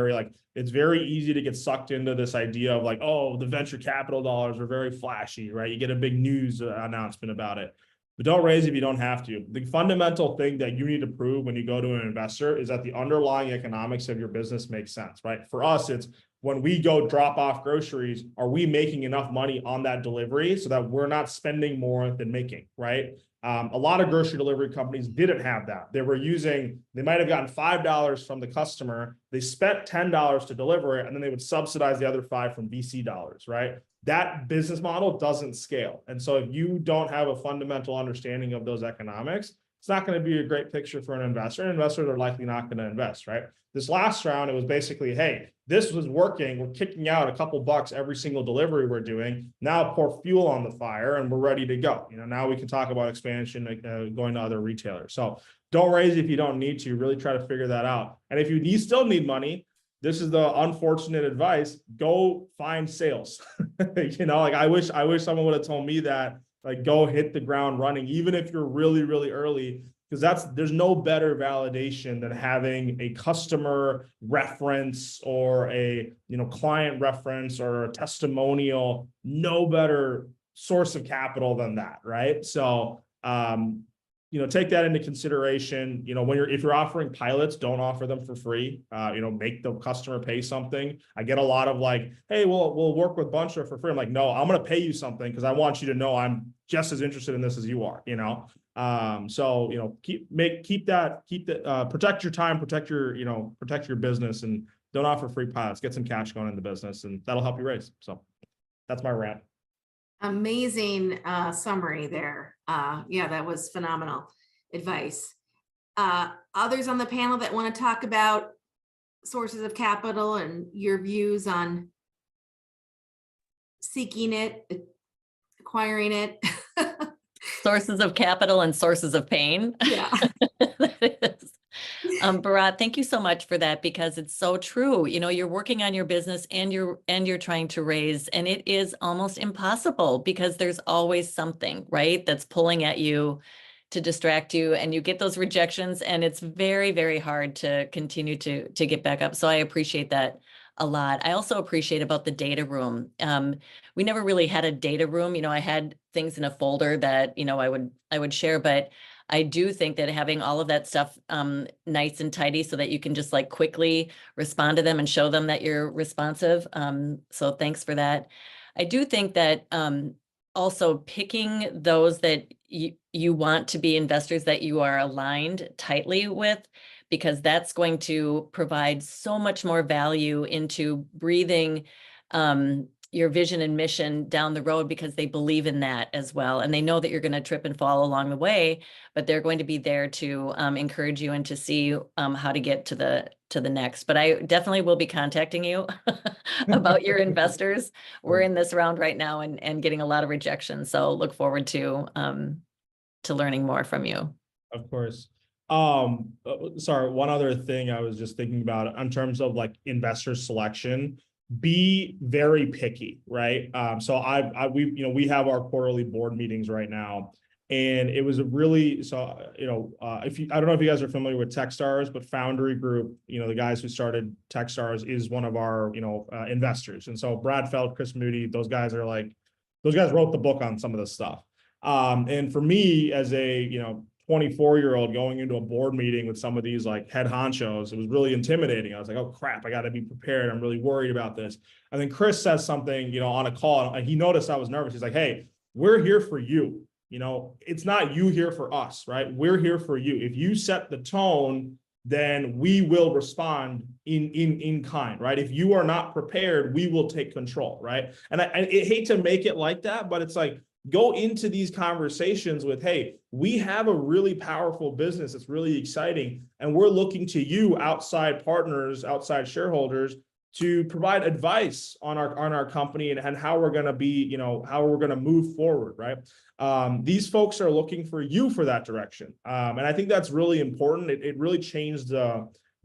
it's very easy to get sucked into this idea of like, oh, the venture capital dollars are very flashy, right? You get a big news announcement about it, but don't raise if you don't have to. The fundamental thing that you need to prove when you go to an investor is that the underlying economics of your business makes sense, right? For us, it's when we go drop off groceries, are we making enough money on that delivery so that we're not spending more than making, right? A lot of grocery delivery companies didn't have that. They might have gotten $5 from the customer. They spent $10 to deliver it, and then they would subsidize the other $5 from VC dollars, right? That business model doesn't scale. And so if you don't have a fundamental understanding of those economics, it's not going to be a great picture for an investor. And investors are likely not going to invest, right? This last round, it was basically, hey, this was working. We're kicking out a couple bucks every single delivery we're doing. Now pour fuel on the fire and we're ready to go. Now we can talk about expansion, going to other retailers. So don't raise if you don't need to. Really try to figure that out. And if you still need money, this is the unfortunate advice: go find sales. I wish someone would have told me that. Like, go hit the ground running, even if you're really, really early, because there's no better validation than having a customer reference or a client reference or a testimonial. No better source of capital than that, right? So take that into consideration. If you're offering pilots, don't offer them for free. Make the customer pay something. I get a lot of like, hey, we'll work with Buncha for free. I'm like, no, I'm going to pay you something because I want you to know I'm just as interested in this as you are. So protect your time, protect your business, and don't offer free pilots. Get some cash going in the business, and that'll help you raise. So that's my rant. Amazing summary there. That was phenomenal advice. Others on the panel that want to talk about sources of capital and your views on seeking it, acquiring it. Sources of capital and sources of pain. Yeah. Bharat, thank you so much for that, because it's so true. You're working on your business and you're trying to raise, and it is almost impossible because there's always something, right, that's pulling at you to distract you, and you get those rejections, and it's very, very hard to continue to get back up. So I appreciate that a lot. I also appreciate about the data room. We never really had a data room. I had things in a folder that, I would share, but I do think that having all of that stuff nice and tidy so that you can just like quickly respond to them and show them that you're responsive. So thanks for that. I do think that also picking those that you want to be investors that you are aligned tightly with, because that's going to provide so much more value into breathing your vision and mission down the road, because they believe in that as well. And they know that you're going to trip and fall along the way, but they're going to be there to encourage you and to see how to get to the next. But I definitely will be contacting you about your investors. We're in this round right now and getting a lot of rejection. So look forward to learning more from you. Of course. Sorry, one other thing I was just thinking about in terms of like investor selection, be very picky, right? So we have our quarterly board meetings right now, and it was a really, I don't know if you guys are familiar with Techstars, but Foundry Group, the guys who started Techstars is one of our, investors. And so Brad Feld, Chris Moody, those guys wrote the book on some of this stuff. And for me as a, 24-year-old going into a board meeting with some of these like head honchos, it was really intimidating. I was like, oh crap, I got to be prepared. I'm really worried about this. And then Chris says something, on a call, and he noticed I was nervous. He's like, hey, we're here for you. It's not you here for us, right? We're here for you. If you set the tone, then we will respond in kind, right? If you are not prepared, we will take control, right? And I hate to make it like that, but it's like, go into these conversations with, hey, we have a really powerful business. It's really exciting. And we're looking to you, outside partners, outside shareholders, to provide advice on our company and how we're going to be, how we're going to move forward, right? These folks are looking for you for that direction. And I think that's really important. It really changed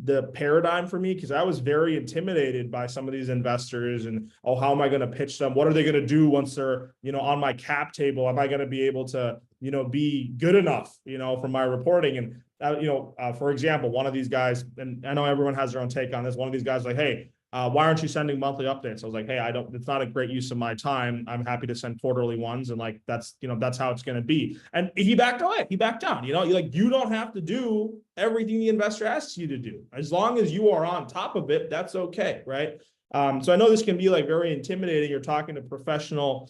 the paradigm for me, because I was very intimidated by some of these investors and, oh, how am I going to pitch them? What are they going to do once they're, on my cap table? Am I going to be able to, be good enough, for my reporting? And, for example, one of these guys, and I know everyone has their own take on this. One of these guys like, hey, why aren't you sending monthly updates? I was like, hey, it's not a great use of my time. I'm happy to send quarterly ones. And like, that's how it's going to be. And he backed away. He backed down, you don't have to do everything the investor asks you to do. As long as you are on top of it, that's okay. Right. So I know this can be like very intimidating. You're talking to professional,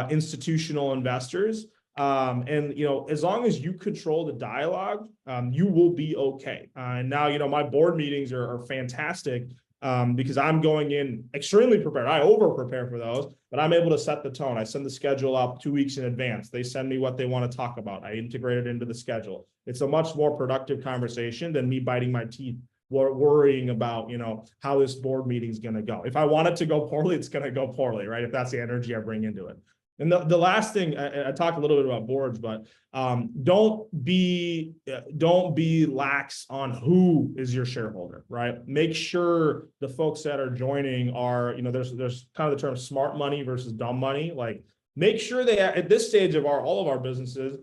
institutional investors. And, as long as you control the dialogue, you will be okay. And now, my board meetings are fantastic. Because I'm going in extremely prepared. I over prepare for those, but I'm able to set the tone. I send the schedule up 2 weeks in advance. They send me what they want to talk about. I integrate it into the schedule. It's a much more productive conversation than me biting my teeth, worrying about, how this board meeting is going to go. If I want it to go poorly, it's going to go poorly, right? If that's the energy I bring into it. And the last thing, I talked a little bit about boards, but don't be lax on who is your shareholder, right? Make sure the folks that are joining are, there's kind of the term smart money versus dumb money. Like, make sure they, at this stage of all of our businesses,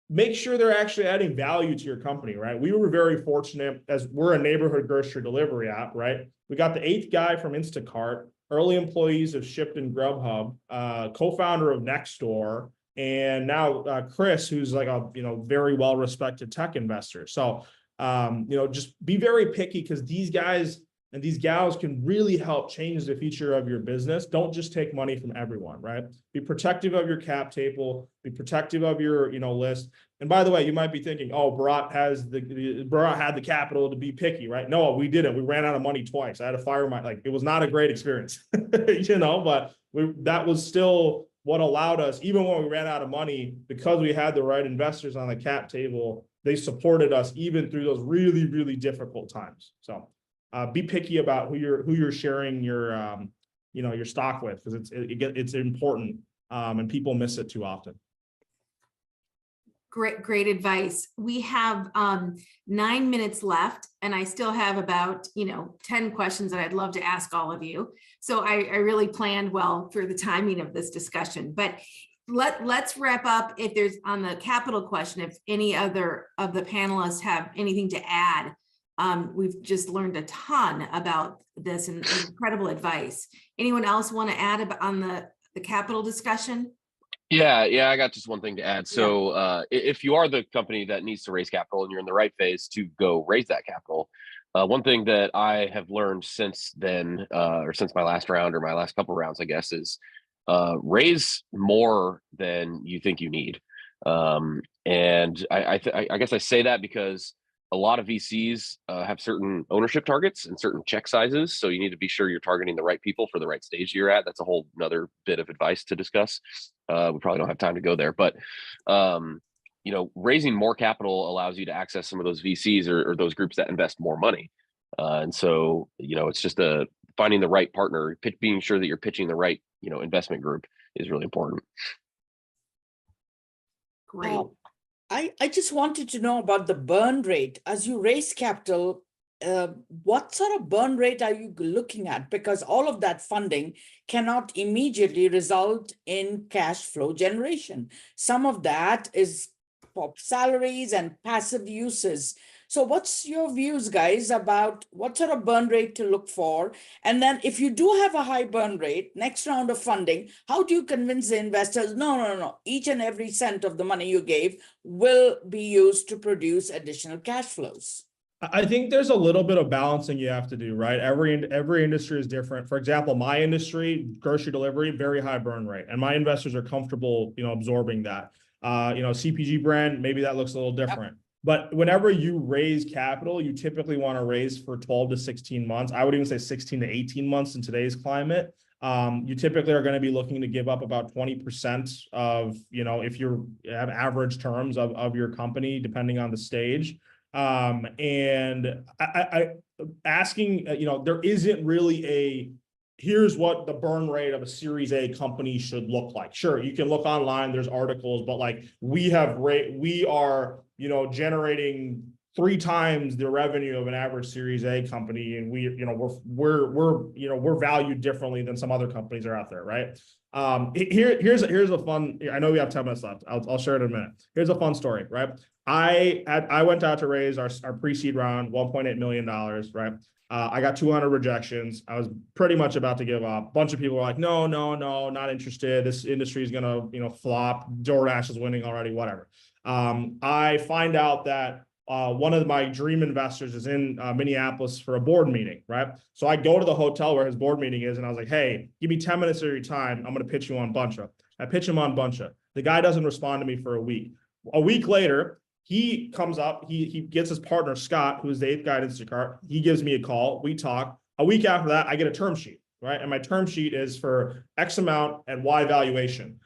make sure they're actually adding value to your company, right? We were very fortunate, as we're a neighborhood grocery delivery app, right? We got the 8th guy from Instacart, early employees of Shipt and Grubhub, co-founder of Nextdoor, and now Chris, who's like a very well-respected tech investor. So just be very picky, because these guys and these gals can really help change the future of your business. Don't just take money from everyone, right? Be protective of your cap table, be protective of your list. And by the way, you might be thinking, oh, Bharat had the capital to be picky, right? No, we didn't. We ran out of money twice. I had to fire it was not a great experience, but that was still what allowed us, even when we ran out of money, because we had the right investors on the cap table, they supported us even through those really, really difficult times. So be picky about who you're sharing your your stock with, because it's important, and people miss it too often. Great advice. We have 9 minutes left, and I still have about 10 questions that I'd love to ask all of you. So I really planned well for the timing of this discussion. But let's wrap up. If there's on the capital question, if any other of the panelists have anything to add. We've just learned a ton about this and incredible advice. Anyone else want to add on the capital discussion? Yeah, I got just one thing to add. So if you are the company that needs to raise capital and you're in the right phase to go raise that capital, one thing that I have learned since then, or since my last round or my last couple rounds, I guess, is raise more than you think you need. And I guess I say that because a lot of VCs have certain ownership targets and certain check sizes. So you need to be sure you're targeting the right people for the right stage you're at. That's a whole another bit of advice to discuss. We probably don't have time to go there, but raising more capital allows you to access some of those VCs or those groups that invest more money. And so, it's just finding the right partner, being sure that you're pitching the right, investment group is really important. Great. I just wanted to know about the burn rate. As you raise capital, what sort of burn rate are you looking at? Because all of that funding cannot immediately result in cash flow generation. Some of that is for salaries and passive uses. So what's your views, guys, about what sort of burn rate to look for? And then if you do have a high burn rate, next round of funding, how do you convince the investors, no, each and every cent of the money you gave will be used to produce additional cash flows? I think there's a little bit of balancing you have to do, right? Every industry is different. For example, my industry, grocery delivery, very high burn rate, and my investors are comfortable, absorbing that. CPG brand, maybe that looks a little different. But whenever you raise capital, you typically want to raise for 12 to 16 months. I would even say 16 to 18 months in today's climate. You typically are going to be looking to give up about 20% of, if you have average terms of your company, depending on the stage. And I asking, there isn't really here's what the burn rate of a Series A company should look like. Sure, you can look online, there's articles, but like we are, generating 3 times the revenue of an average Series A company, and we're valued differently than some other companies are out there, right? Here's a fun. I know we have 10 minutes left. I'll share it in a minute. Here's a fun story, right? I went out to raise our pre-seed round, $1.8 million, right? I got 200 rejections. I was pretty much about to give up. A bunch of people were like, no, not interested. This industry is gonna, flop. DoorDash is winning already, whatever. I find out that one of my dream investors is in Minneapolis for a board meeting, right? So I go to the hotel where his board meeting is, and I was like, hey, give me 10 minutes of your time. I'm going to pitch you on Buncha. I pitch him on Buncha. The guy doesn't respond to me for a week. A week later, he comes up, he gets his partner, Scott, who is the 8th guy at Instacart. He gives me a call. We talk. A week after that, I get a term sheet, right? And my term sheet is for X amount and Y valuation.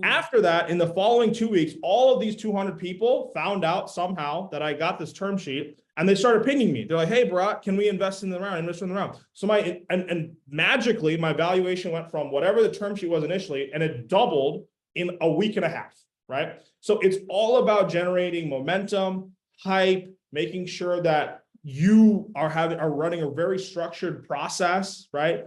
After that, in the following 2 weeks, all of these 200 people found out somehow that I got this term sheet, and they started pinging me. They're like, hey, Bharat, can we invest in the round? Invest in the round. So and magically, my valuation went from whatever the term sheet was initially, and it doubled in a week and a half, right? So it's all about generating momentum, hype, making sure that you are running a very structured process, right?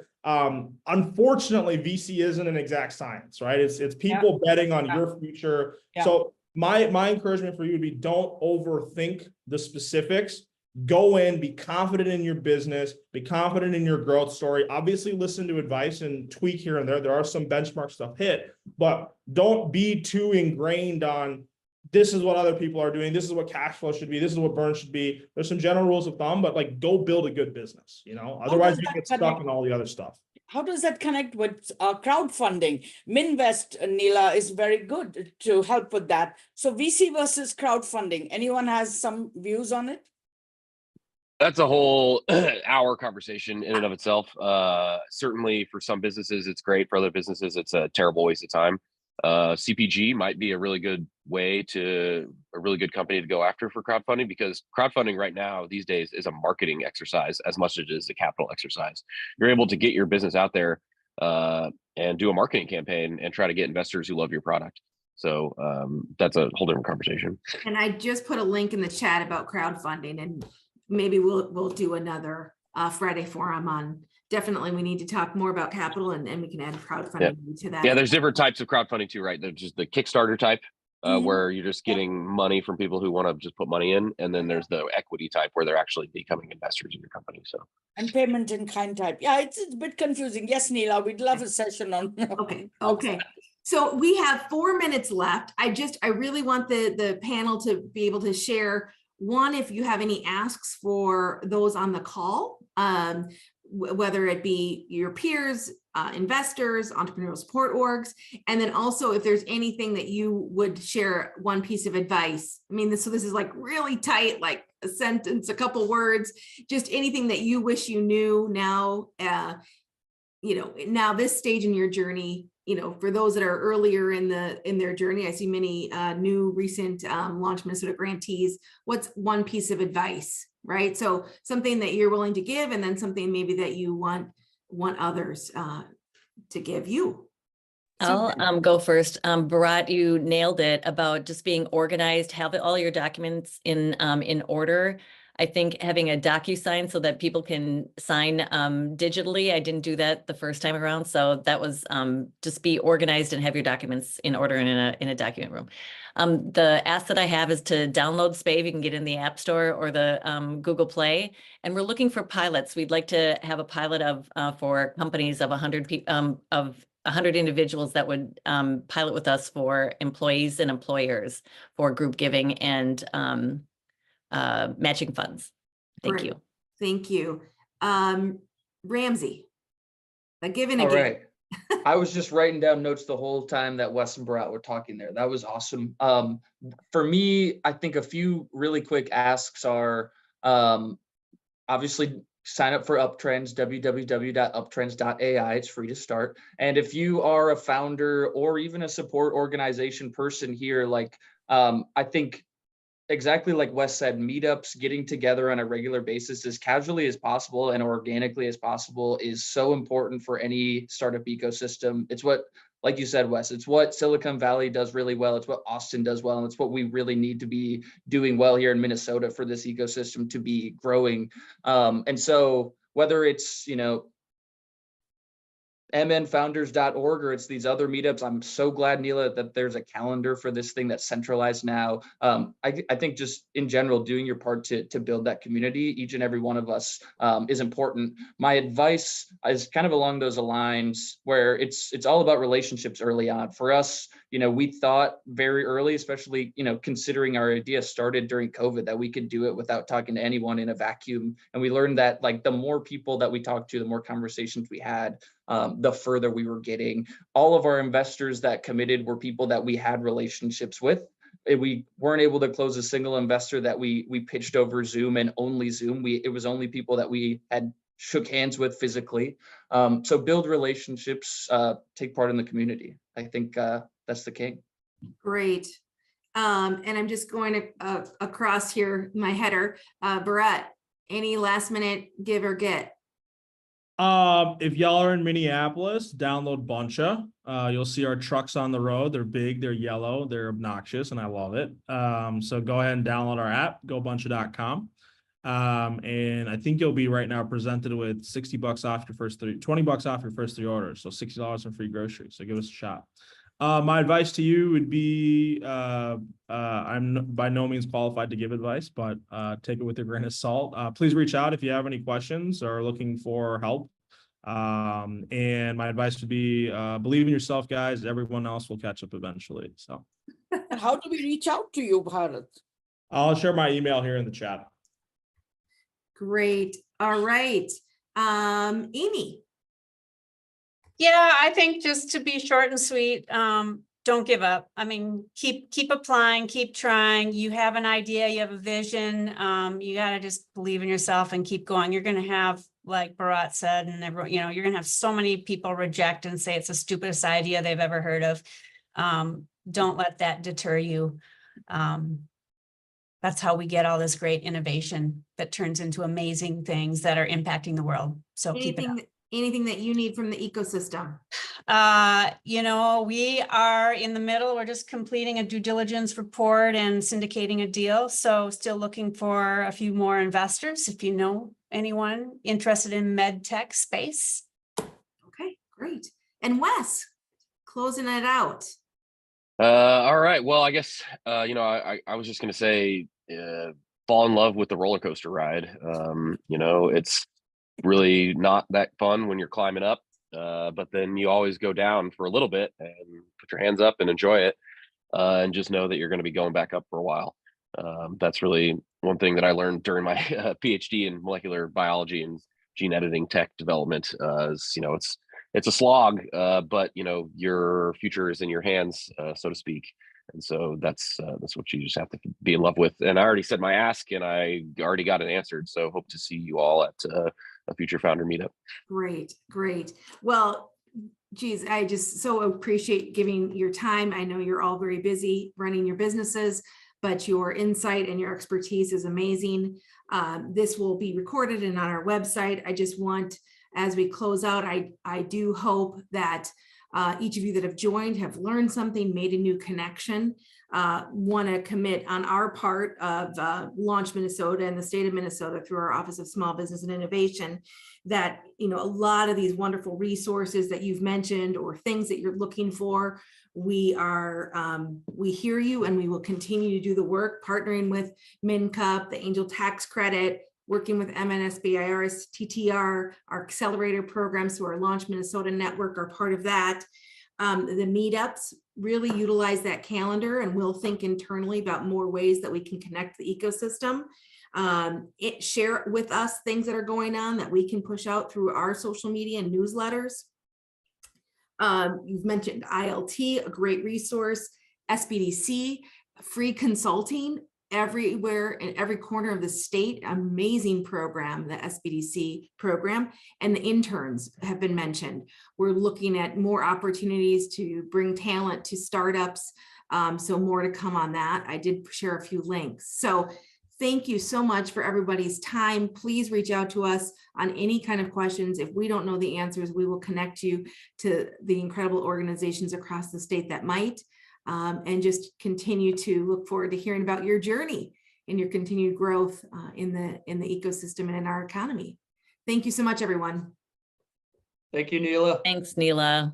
Unfortunately, VC isn't an exact science, right? It's people betting on your future. So my encouragement for you would be, don't overthink the specifics. Go in, be confident in your business, be confident in your growth story. Obviously, listen to advice and tweak here and there. There are some benchmark stuff hit, but don't be too ingrained on this is what other people are doing. This is what cash flow should be. This is what burn should be. There's some general rules of thumb, but like go build a good business, otherwise you get stuck in all the other stuff. How does that connect with crowdfunding? Minvest, Neela, is very good to help with that. So VC versus crowdfunding, anyone has some views on it? That's a whole hour conversation in and of itself. Certainly for some businesses, it's great. For other businesses, it's a terrible waste of time. CPG might be a really good company to go after for crowdfunding, because crowdfunding right now these days is a marketing exercise as much as it is a capital exercise. You're able to get your business out there and do a marketing campaign and try to get investors who love your product. So that's a whole different conversation. And I just put a link in the chat about crowdfunding, and maybe we'll do another Friday forum on. Definitely, we need to talk more about capital, and we can add crowdfunding to that. Yeah, there's different types of crowdfunding too, right? There's just the Kickstarter type, where you're just getting money from people who want to just put money in, and then there's the equity type where they're actually becoming investors in your company. So and payment in kind type. Yeah, it's a bit confusing. Yes, Neela, we'd love a session on. Okay. So we have 4 minutes left. I really want the panel to be able to share, one, if you have any asks for those on the call, whether it be your peers, investors, entrepreneurial support orgs, and then also if there's anything that you would share, one piece of advice. I mean, so this is like really tight, like a sentence, a couple words, just anything that you wish you knew now, now this stage in your journey, for those that are earlier in their journey. I see many new recent Launch Minnesota grantees. What's one piece of advice, right? So something that you're willing to give, and then something maybe that you want others to give you. I'll go first. Bharat, you nailed it about just being organized, have all your documents in order. I think having a DocuSign so that people can sign digitally. I didn't do that the first time around, so that was just be organized and have your documents in order in a document room. The ask that I have is to download Spave. You can get in the App Store or the Google Play, and we're looking for pilots. We'd like to have a pilot of for companies of 100 individuals that would pilot with us for employees and employers for group giving and matching funds. Thank Great. you. Thank you. Ramsey, a give and a All give. right. I was just writing down notes the whole time that Wes and Bharat were talking there. That was awesome. For me, I think a few really quick asks are obviously sign up for Uptrends, www.uptrends.ai. It's free to start. And if you are a founder or even a support organization person here, like I think exactly like Wes said, meetups, getting together on a regular basis as casually as possible and organically as possible is so important for any startup ecosystem. It's what, like you said, Wes, it's what Silicon Valley does really well. It's what Austin does well. And it's what we really need to be doing well here in Minnesota for this ecosystem to be growing. And so whether it's, mnfounders.org or it's these other meetups, I'm so glad, Neela, that there's a calendar for this thing that's centralized now. I think just in general, doing your part to build that community, each and every one of us, is important. My advice is kind of along those lines where it's all about relationships early on. For us, we thought very early, especially, considering our idea started during COVID, that we could do it without talking to anyone in a vacuum. And we learned that like the more people that we talked to, the more conversations we had, the further we were getting. All of our investors that committed were people that we had relationships with. We weren't able to close a single investor that we pitched over Zoom and only Zoom. It was only people that we had shook hands with physically. So build relationships, take part in the community. I think that's the king. Great. And I'm just going to across here, my header, Bharat, any last minute give or get? If y'all are in Minneapolis, download Buncha. You'll see our trucks on the road. They're big, they're yellow, they're obnoxious, and I love it. So go ahead and download our app, gobuncha.com. And I think you'll be right now presented with $60 off your first 20 bucks off your first 3 orders. So $60 in free groceries. So give us a shot. My advice to you would be, I'm by no means qualified to give advice, but take it with a grain of salt. Please reach out if you have any questions or looking for help. And my advice would be, believe in yourself, guys. Everyone else will catch up eventually. So How do we reach out to you, Bharat? I'll share my email here in the chat. Great. All right. Amy. Yeah, I think just to be short and sweet, don't give up. I mean, keep applying, keep trying. You have an idea, you have a vision. You got to just believe in yourself and keep going. You're going to have, like Bharat said, and everyone, you're going to have so many people reject and say it's the stupidest idea they've ever heard of. Don't let that deter you. That's how we get all this great innovation that turns into amazing things that are impacting the world. So keep it up. Anything that you need from the ecosystem? We are in the middle. We're just completing a due diligence report and syndicating a deal. So still looking for a few more investors. If you know anyone interested in med tech space. Okay, great. And Wes, closing it out. All right. Well, I guess, I was just going to say, fall in love with the roller coaster ride. It's really not that fun when you're climbing up. but then you always go down for a little bit and put your hands up and enjoy it, and just know that you're going to be going back up for a while. That's really one thing that I learned during my PhD in molecular biology and gene editing tech development. Is, you know, it's a slog, but you know, your future is in your hands, so to speak. And so that's what you just have to be in love with. And I already said my ask, and I already got it answered. So hope to see you all at a future founder meetup. Great, great. Well, geez, I just so appreciate giving your time. I know you're all very busy running your businesses, but your insight and your expertise is amazing. This will be recorded and on our website. I just want, as we close out, I do hope that each of you that have joined have learned something, made a new connection, want to commit on our part of Launch Minnesota and the state of Minnesota through our Office of Small Business and Innovation, that, you know, a lot of these wonderful resources that you've mentioned or things that you're looking for, we hear you, and we will continue to do the work, partnering with MinCup, the Angel Tax Credit, working with MNSB, IRS, TTR, our accelerator programs through our Launch Minnesota network are part of that. The meetups really utilize that calendar, and we'll think internally about more ways that we can connect the ecosystem. Share with us things that are going on that we can push out through our social media and newsletters. You've mentioned ILT, a great resource, SBDC, free consulting everywhere in every corner of the state, amazing program, the SBDC program, and the interns have been mentioned. We're looking at more opportunities to bring talent to startups. So more to come on that. I did share a few links. So thank you so much for everybody's time. Please reach out to us on any kind of questions. If we don't know the answers, we will connect you to the incredible organizations across the state that might. And just continue to look forward to hearing about your journey and your continued growth in the ecosystem and in our economy. Thank you so much, everyone. Thank you, Neela. Thanks, Neela.